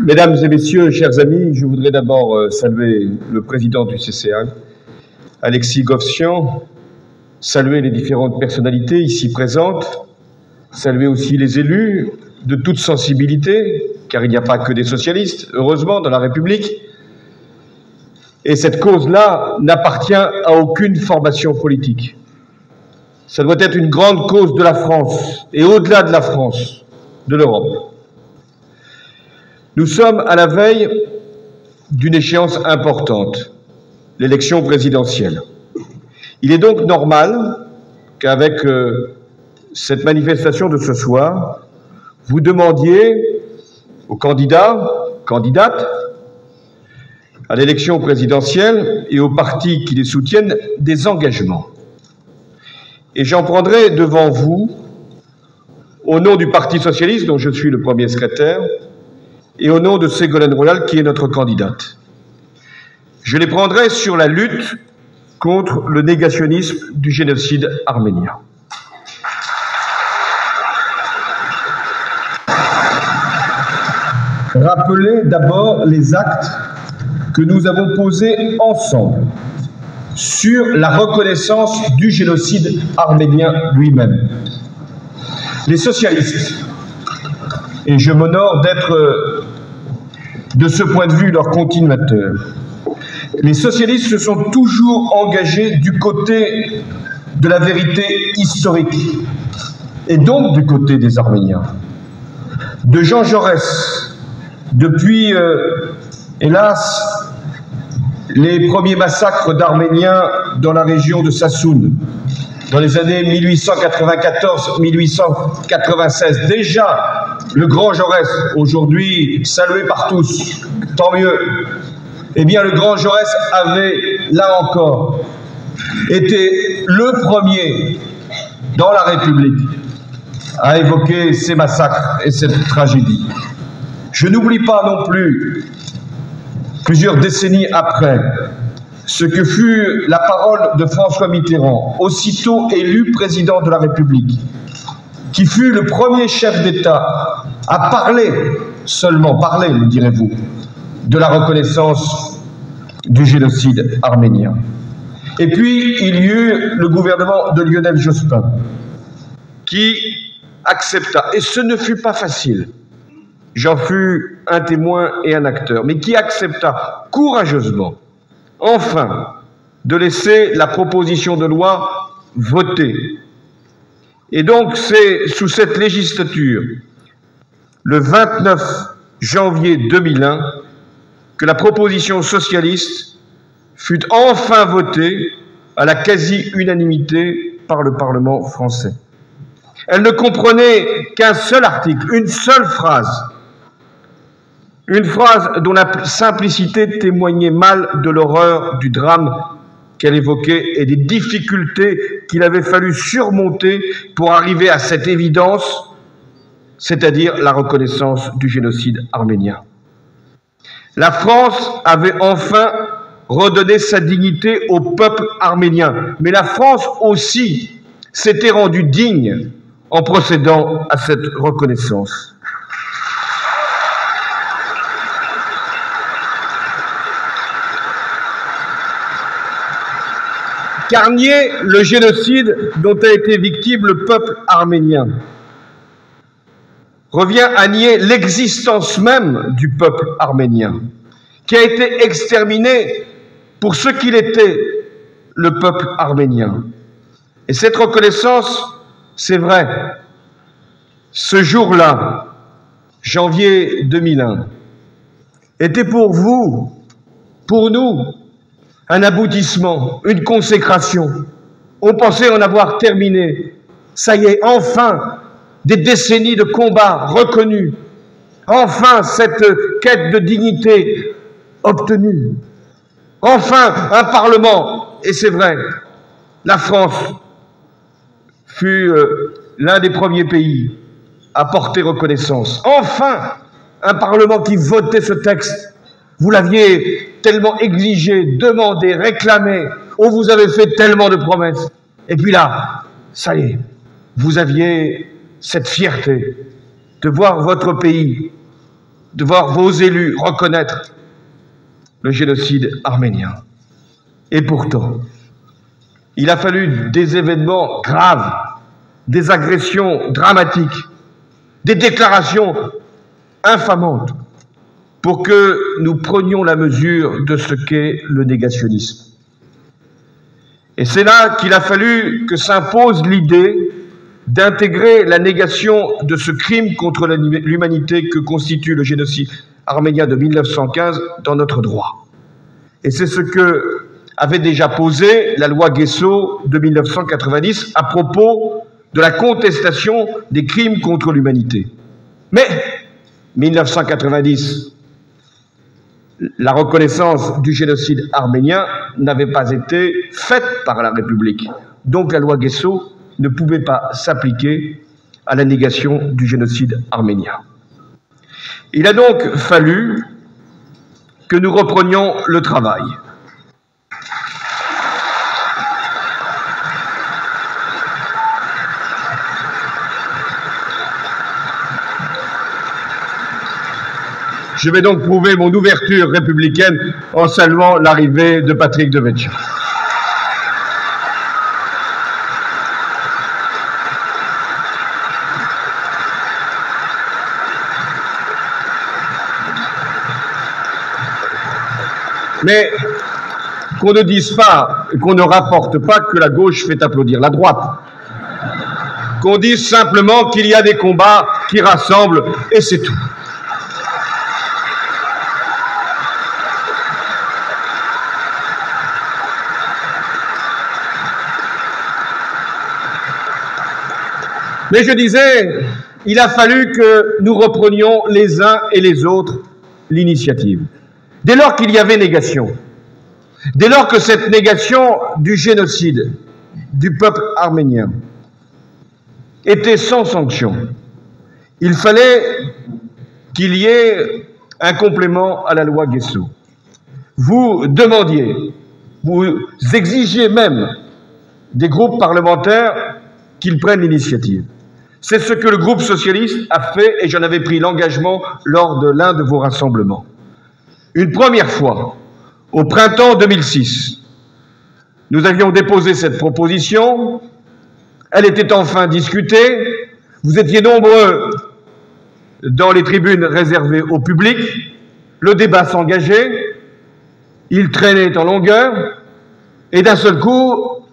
Mesdames et messieurs, chers amis, je voudrais d'abord saluer le président du CCA, Alexis Govsian, saluer les différentes personnalités ici présentes, saluer aussi les élus de toute sensibilité, car il n'y a pas que des socialistes, heureusement, dans la République. Et cette cause-là n'appartient à aucune formation politique. Ça doit être une grande cause de la France, et au-delà de la France, de l'Europe. Nous sommes à la veille d'une échéance importante, l'élection présidentielle. Il est donc normal qu'avec cette manifestation de ce soir, vous demandiez aux candidats, candidates, à l'élection présidentielle et aux partis qui les soutiennent des engagements. Et j'en prendrai devant vous, au nom du Parti socialiste, dont je suis le premier secrétaire, et au nom de Ségolène Royal, qui est notre candidate. Je les prendrai sur la lutte contre le négationnisme du génocide arménien. Rappelez d'abord les actes que nous avons posés ensemble sur la reconnaissance du génocide arménien lui-même. Les socialistes, et je m'honore d'être de ce point de vue leur continuateur, les socialistes se sont toujours engagés du côté de la vérité historique et donc du côté des Arméniens. De Jean Jaurès, depuis, hélas, les premiers massacres d'Arméniens dans la région de Sassoun, dans les années 1894-1896, déjà le grand Jaurès, aujourd'hui salué par tous, tant mieux, eh bien le grand Jaurès avait, là encore, été le premier dans la République à évoquer ces massacres et cette tragédie. Je n'oublie pas non plus, plusieurs décennies après, ce que fut la parole de François Mitterrand, aussitôt élu président de la République, qui fut le premier chef d'État à parler, seulement parler, me direz-vous, de la reconnaissance du génocide arménien. Et puis, il y eut le gouvernement de Lionel Jospin, qui accepta, et ce ne fut pas facile, j'en fus un témoin et un acteur, mais qui accepta courageusement, enfin, de laisser la proposition de loi voter. Et donc, c'est sous cette législature, le 29 janvier 2001, que la proposition socialiste fut enfin votée à la quasi-unanimité par le Parlement français. Elle ne comprenait qu'un seul article, une seule phrase. Une phrase dont la simplicité témoignait mal de l'horreur du drame qu'elle évoquait et des difficultés qu'il avait fallu surmonter pour arriver à cette évidence, c'est-à-dire la reconnaissance du génocide arménien. La France avait enfin redonné sa dignité au peuple arménien, mais la France aussi s'était rendue digne en procédant à cette reconnaissance. Car nier le génocide dont a été victime le peuple arménien revient à nier l'existence même du peuple arménien, qui a été exterminé pour ce qu'il était, le peuple arménien. Et cette reconnaissance, c'est vrai, ce jour-là, janvier 2001, était pour vous, pour nous, un aboutissement, une consécration. On pensait en avoir terminé. Ça y est, enfin, des décennies de combats reconnus. Enfin, cette quête de dignité obtenue. Enfin, un Parlement. Et c'est vrai, la France fut l'un des premiers pays à porter reconnaissance. Enfin, un Parlement qui votait ce texte. Vous l'aviez tellement exigé, demandé, réclamé. On vous avait fait tellement de promesses. Et puis là, ça y est, vous aviez cette fierté de voir votre pays de voir vos élus reconnaître le génocide arménien. Et pourtant, il a fallu des événements graves, des agressions dramatiques, des déclarations infamantes pour que nous prenions la mesure de ce qu'est le négationnisme. Et c'est là qu'il a fallu que s'impose l'idée d'intégrer la négation de ce crime contre l'humanité que constitue le génocide arménien de 1915 dans notre droit. Et c'est ce que avait déjà posé la loi Guesso de 1990 à propos de la contestation des crimes contre l'humanité. Mais 1990, la reconnaissance du génocide arménien n'avait pas été faite par la République. Donc la loi Guesso ne pouvait pas s'appliquer à la négation du génocide arménien. Il a donc fallu que nous reprenions le travail. Je vais donc prouver mon ouverture républicaine en saluant l'arrivée de Patrick Devedjian. Mais qu'on ne dise pas, qu'on ne rapporte pas que la gauche fait applaudir la droite. Qu'on dise simplement qu'il y a des combats qui rassemblent, et c'est tout. Mais je disais, il a fallu que nous reprenions les uns et les autres l'initiative. Dès lors qu'il y avait négation, dès lors que cette négation du génocide du peuple arménien était sans sanction, il fallait qu'il y ait un complément à la loi Guesso. Vous demandiez, vous exigiez même des groupes parlementaires qu'ils prennent l'initiative. C'est ce que le groupe socialiste a fait et j'en avais pris l'engagement lors de l'un de vos rassemblements. Une première fois, au printemps 2006, nous avions déposé cette proposition, elle était enfin discutée, vous étiez nombreux dans les tribunes réservées au public, le débat s'engageait, il traînait en longueur, et d'un seul coup,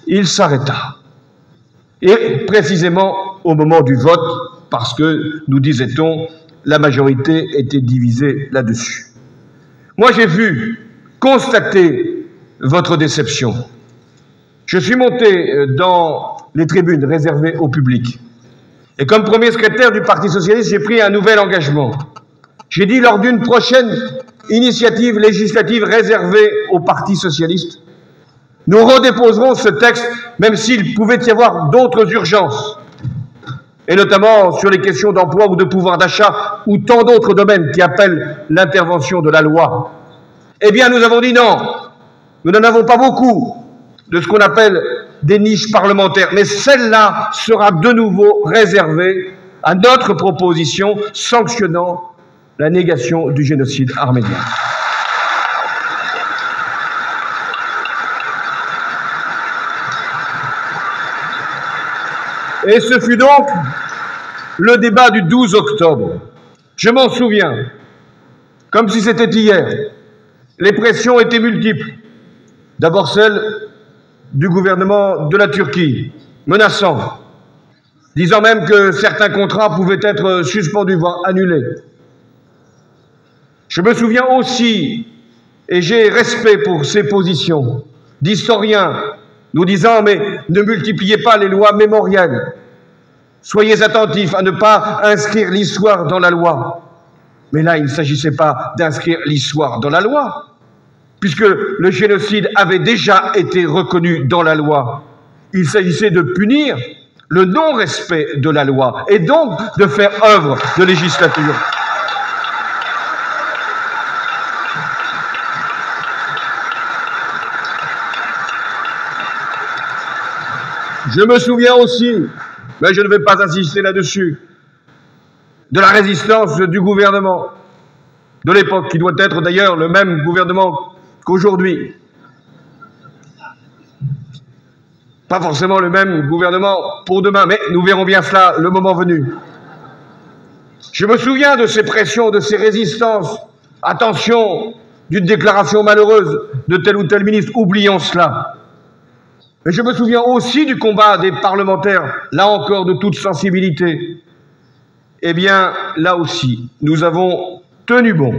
il s'arrêta. Et précisément au moment du vote, parce que, nous disait-on, la majorité était divisée là-dessus. Moi, j'ai vu, constater votre déception. Je suis monté dans les tribunes réservées au public. Et comme premier secrétaire du Parti socialiste, j'ai pris un nouvel engagement. J'ai dit, lors d'une prochaine initiative législative réservée au Parti socialiste, nous redéposerons ce texte, même s'il pouvait y avoir d'autres urgences, et notamment sur les questions d'emploi ou de pouvoir d'achat, ou tant d'autres domaines qui appellent l'intervention de la loi. Eh bien, nous avons dit non, nous n'en avons pas beaucoup de ce qu'on appelle des niches parlementaires, mais celle-là sera de nouveau réservée à notre proposition sanctionnant la négation du génocide arménien. Et ce fut donc le débat du 12 octobre. Je m'en souviens, comme si c'était hier. Les pressions étaient multiples. D'abord celle du gouvernement de la Turquie, menaçant, disant même que certains contrats pouvaient être suspendus, voire annulés. Je me souviens aussi, et j'ai respect pour ces positions, d'historiens nous disant « mais ne multipliez pas les lois mémorielles, soyez attentifs à ne pas inscrire l'histoire dans la loi ». Mais là, il ne s'agissait pas d'inscrire l'histoire dans la loi, puisque le génocide avait déjà été reconnu dans la loi. Il s'agissait de punir le non-respect de la loi, et donc de faire œuvre de législature. Je me souviens aussi, mais je ne vais pas insister là-dessus, de la résistance du gouvernement de l'époque, qui doit être d'ailleurs le même gouvernement qu'aujourd'hui. Pas forcément le même gouvernement pour demain, mais nous verrons bien cela le moment venu. Je me souviens de ces pressions, de ces résistances. Attention, d'une déclaration malheureuse de tel ou tel ministre, oublions cela. Mais je me souviens aussi du combat des parlementaires, là encore de toute sensibilité. Eh bien, là aussi, nous avons tenu bon.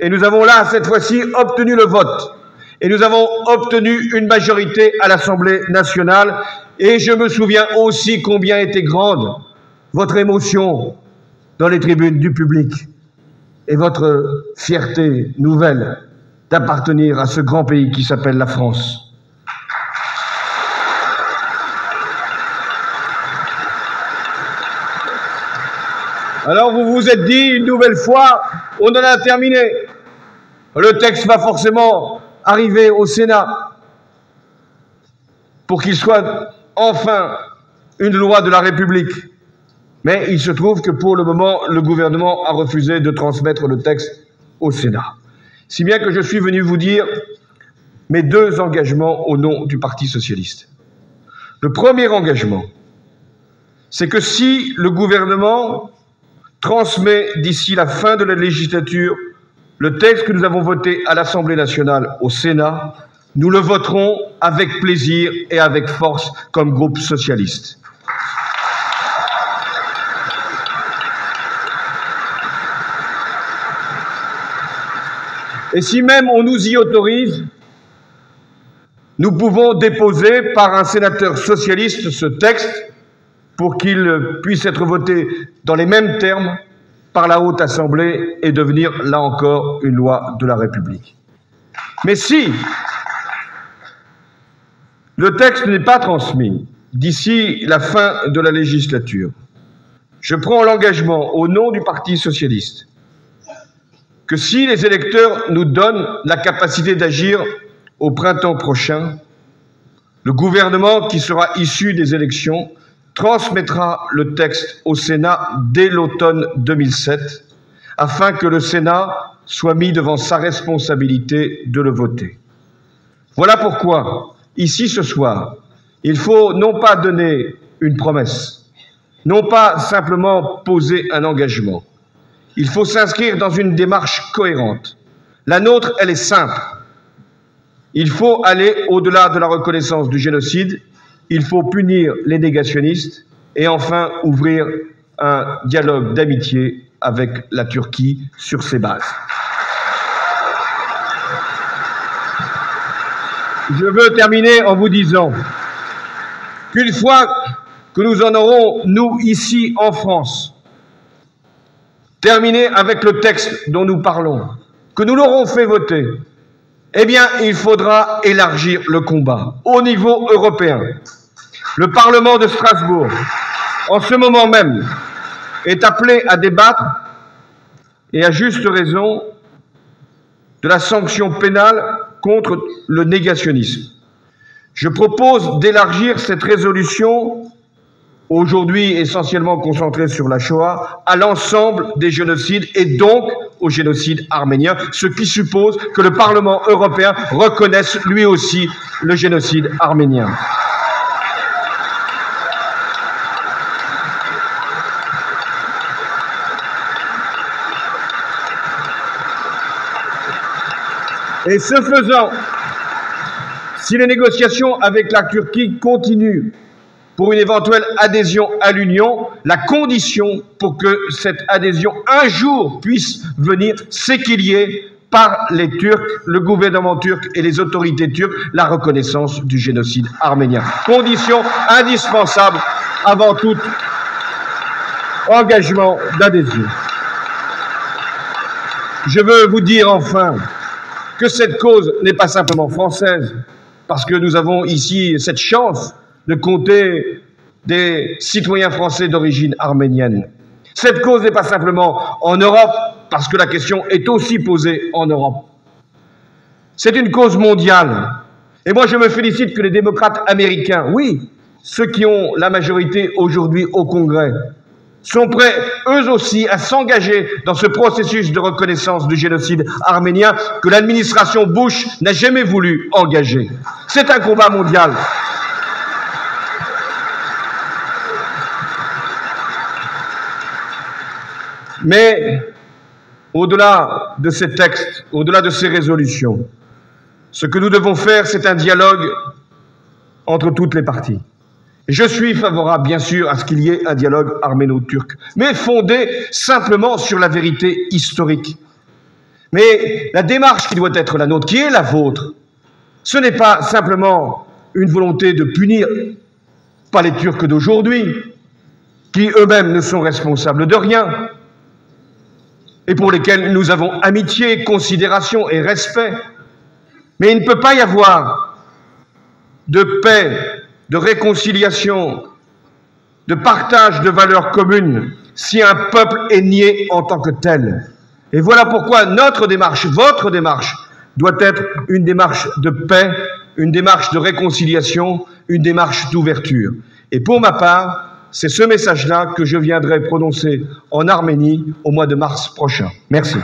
Et nous avons là, cette fois-ci, obtenu le vote. Et nous avons obtenu une majorité à l'Assemblée nationale. Et je me souviens aussi combien était grande votre émotion dans les tribunes du public et votre fierté nouvelle d'appartenir à ce grand pays qui s'appelle la France. Alors vous vous êtes dit une nouvelle fois, on en a terminé. Le texte va forcément arriver au Sénat pour qu'il soit enfin une loi de la République. Mais il se trouve que pour le moment, le gouvernement a refusé de transmettre le texte au Sénat. Si bien que je suis venu vous dire mes deux engagements au nom du Parti socialiste. Le premier engagement, c'est que si le gouvernement transmet d'ici la fin de la législature le texte que nous avons voté à l'Assemblée nationale au Sénat, nous le voterons avec plaisir et avec force comme groupe socialiste. Et si même on nous y autorise, nous pouvons déposer par un sénateur socialiste ce texte pour qu'il puisse être voté dans les mêmes termes par la Haute Assemblée et devenir, là encore, une loi de la République. Mais si le texte n'est pas transmis d'ici la fin de la législature, je prends l'engagement au nom du Parti socialiste que si les électeurs nous donnent la capacité d'agir au printemps prochain, le gouvernement qui sera issu des élections transmettra le texte au Sénat dès l'automne 2007, afin que le Sénat soit mis devant sa responsabilité de le voter. Voilà pourquoi, ici ce soir, il faut non pas donner une promesse, non pas simplement poser un engagement. Il faut s'inscrire dans une démarche cohérente. La nôtre, elle est simple. Il faut aller au-delà de la reconnaissance du génocide. Il faut punir les négationnistes et enfin ouvrir un dialogue d'amitié avec la Turquie sur ces bases. Je veux terminer en vous disant qu'une fois que nous en aurons, nous, ici en France, terminé avec le texte dont nous parlons, que nous l'aurons fait voter, eh bien, il faudra élargir le combat au niveau européen. Le Parlement de Strasbourg, en ce moment même, est appelé à débattre, et à juste raison, de la sanction pénale contre le négationnisme. Je propose d'élargir cette résolution, aujourd'hui essentiellement concentrée sur la Shoah, à l'ensemble des génocides et donc au génocide arménien, ce qui suppose que le Parlement européen reconnaisse lui aussi le génocide arménien. Et ce faisant, si les négociations avec la Turquie continuent pour une éventuelle adhésion à l'Union, la condition pour que cette adhésion un jour puisse venir, c'est qu'il y ait par les Turcs, le gouvernement turc et les autorités turques, la reconnaissance du génocide arménien. Condition indispensable avant tout engagement d'adhésion. Je veux vous dire enfin que cette cause n'est pas simplement française, parce que nous avons ici cette chance de compter des citoyens français d'origine arménienne. Cette cause n'est pas simplement en Europe, parce que la question est aussi posée en Europe. C'est une cause mondiale. Et moi, je me félicite que les démocrates américains, oui, ceux qui ont la majorité aujourd'hui au Congrès, sont prêts, eux aussi, à s'engager dans ce processus de reconnaissance du génocide arménien que l'administration Bush n'a jamais voulu engager. C'est un combat mondial. Mais, au-delà de ces textes, au-delà de ces résolutions, ce que nous devons faire, c'est un dialogue entre toutes les parties. Je suis favorable, bien sûr, à ce qu'il y ait un dialogue arméno-turc, mais fondé simplement sur la vérité historique. Mais la démarche qui doit être la nôtre, qui est la vôtre, ce n'est pas simplement une volonté de punir, pas les Turcs d'aujourd'hui, qui eux-mêmes ne sont responsables de rien, et pour lesquels nous avons amitié, considération et respect. Mais il ne peut pas y avoir de paix, de réconciliation, de partage de valeurs communes si un peuple est nié en tant que tel. Et voilà pourquoi notre démarche, votre démarche, doit être une démarche de paix, une démarche de réconciliation, une démarche d'ouverture. Et pour ma part, c'est ce message-là que je viendrai prononcer en Arménie au mois de mars prochain. Merci.